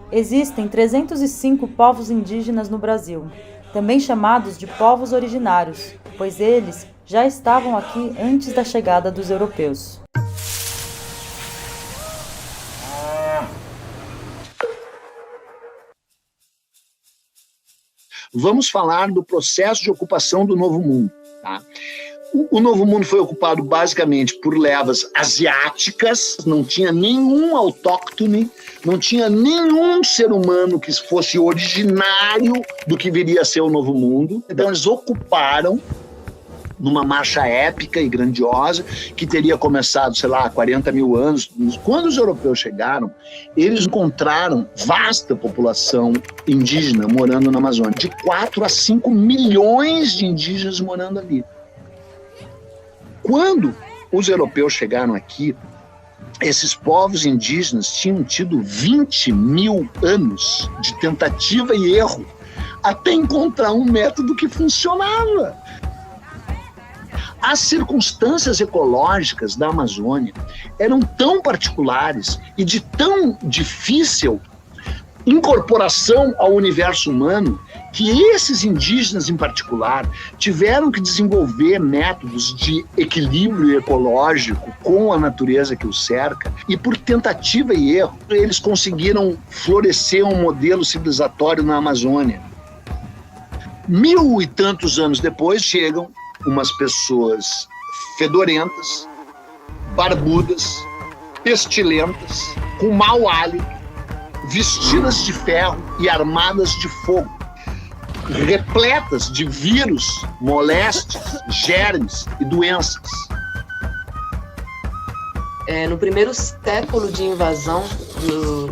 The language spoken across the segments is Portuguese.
Existem 305 povos indígenas no Brasil, também chamados de povos originários, pois eles já estavam aqui antes da chegada dos europeus. Vamos falar do processo de ocupação do Novo Mundo. Tá? O Novo Mundo foi ocupado basicamente por levas asiáticas, não tinha nenhum autóctone, não tinha nenhum ser humano que fosse originário do que viria a ser o Novo Mundo. Então eles ocuparam numa marcha épica e grandiosa, que teria começado, sei lá, 40 mil anos. Quando os europeus chegaram, eles encontraram vasta população indígena morando na Amazônia, de 4 a 5 milhões de indígenas morando ali. Quando os europeus chegaram aqui, esses povos indígenas tinham tido 20 mil anos de tentativa e erro até encontrar um método que funcionava. As circunstâncias ecológicas da Amazônia eram tão particulares e de tão difícil incorporação ao universo humano que esses indígenas, em particular, tiveram que desenvolver métodos de equilíbrio ecológico com a natureza que os cerca e, por tentativa e erro, eles conseguiram florescer um modelo civilizatório na Amazônia. 1000 e tantos anos depois, chegam umas pessoas fedorentas, barbudas, pestilentas, com mau hálito, vestidas de ferro e armadas de fogo, repletas de vírus, moléstes, germes e doenças. No primeiro século de invasão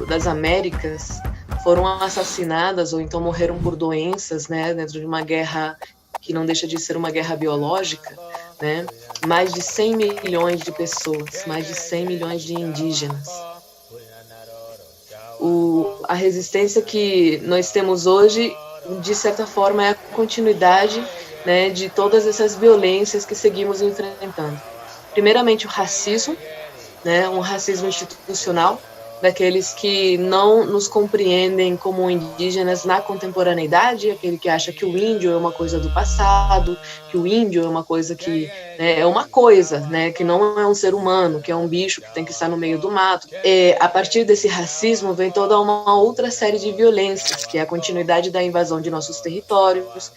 das Américas, foram assassinadas ou então morreram por doenças, né, dentro de uma guerra que não deixa de ser uma guerra biológica, né? Mais de 100 milhões de pessoas, mais de 100 milhões de indígenas. A resistência que nós temos hoje, de certa forma, é a continuidade, né, de todas essas violências que seguimos enfrentando. Primeiramente, o racismo, né, um racismo institucional, daqueles que não nos compreendem como indígenas na contemporaneidade, aquele que acha que o índio é uma coisa do passado, que o índio é uma coisa que é uma coisa, né, que não é um ser humano, que é um bicho que tem que estar no meio do mato. A partir desse racismo vem toda uma outra série de violências, que é a continuidade da invasão de nossos territórios,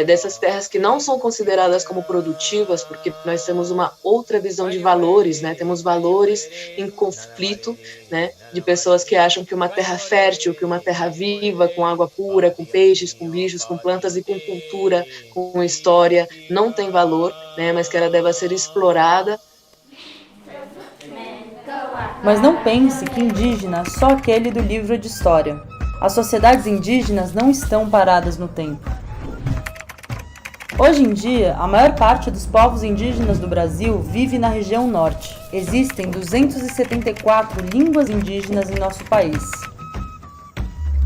dessas terras que não são consideradas como produtivas, porque nós temos uma outra visão de valores, né, temos valores em conflito, né, de pessoas que acham que uma terra fértil, que uma terra viva, com água pura, com peixes, com bichos, com plantas e com cultura, com história, não tem valor, né, mas que ela deve ser explorada. Mas não pense que indígena é só aquele do livro de história. As sociedades indígenas não estão paradas no tempo. Hoje em dia, a maior parte dos povos indígenas do Brasil vive na região norte. Existem 274 línguas indígenas em nosso país.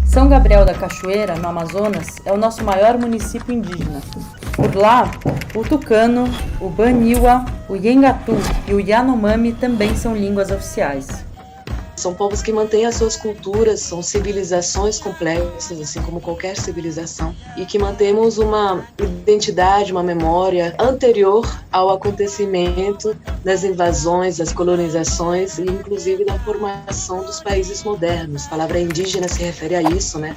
São Gabriel da Cachoeira, no Amazonas, é o nosso maior município indígena. Por lá, o tucano, o baniwa, o iengatu e o yanomami também são línguas oficiais. São povos que mantêm as suas culturas, são civilizações complexas, assim como qualquer civilização, e que mantemos uma identidade, uma memória anterior ao acontecimento das invasões, das colonizações e inclusive da formação dos países modernos. A palavra indígena se refere a isso, né?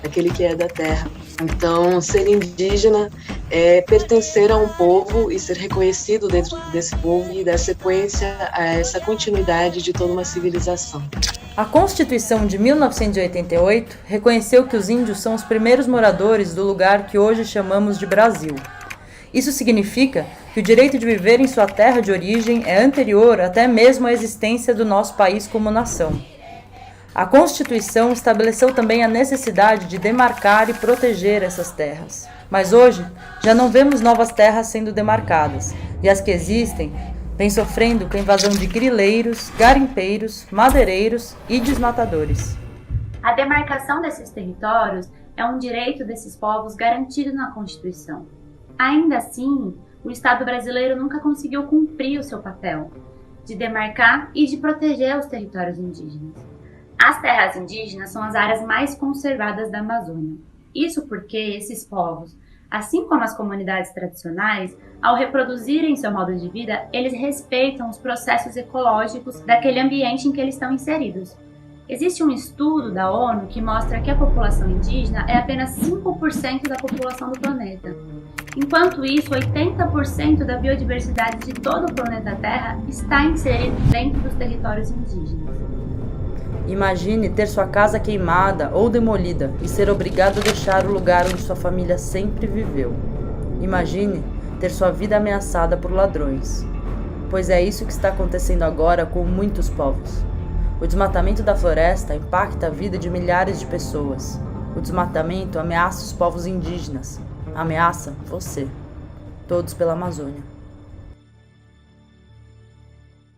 Aquele que é da terra. Então, ser indígena é pertencer a um povo e ser reconhecido dentro desse povo e dar sequência a essa continuidade de toda uma civilização. A Constituição de 1988 reconheceu que os índios são os primeiros moradores do lugar que hoje chamamos de Brasil. Isso significa que o direito de viver em sua terra de origem é anterior até mesmo à existência do nosso país como nação. A Constituição estabeleceu também a necessidade de demarcar e proteger essas terras. Mas hoje, já não vemos novas terras sendo demarcadas, e as que existem vêm sofrendo com a invasão de grileiros, garimpeiros, madeireiros e desmatadores. A demarcação desses territórios é um direito desses povos garantido na Constituição. Ainda assim, o Estado brasileiro nunca conseguiu cumprir o seu papel de demarcar e de proteger os territórios indígenas. As terras indígenas são as áreas mais conservadas da Amazônia. Isso porque esses povos, assim como as comunidades tradicionais, ao reproduzirem seu modo de vida, eles respeitam os processos ecológicos daquele ambiente em que eles estão inseridos. Existe um estudo da ONU que mostra que a população indígena é apenas 5% da população do planeta. Enquanto isso, 80% da biodiversidade de todo o planeta Terra está inserido dentro dos territórios indígenas. Imagine ter sua casa queimada ou demolida e ser obrigado a deixar o lugar onde sua família sempre viveu. Imagine ter sua vida ameaçada por ladrões. Pois é isso que está acontecendo agora com muitos povos. O desmatamento da floresta impacta a vida de milhares de pessoas. O desmatamento ameaça os povos indígenas. Ameaça você. Todos pela Amazônia.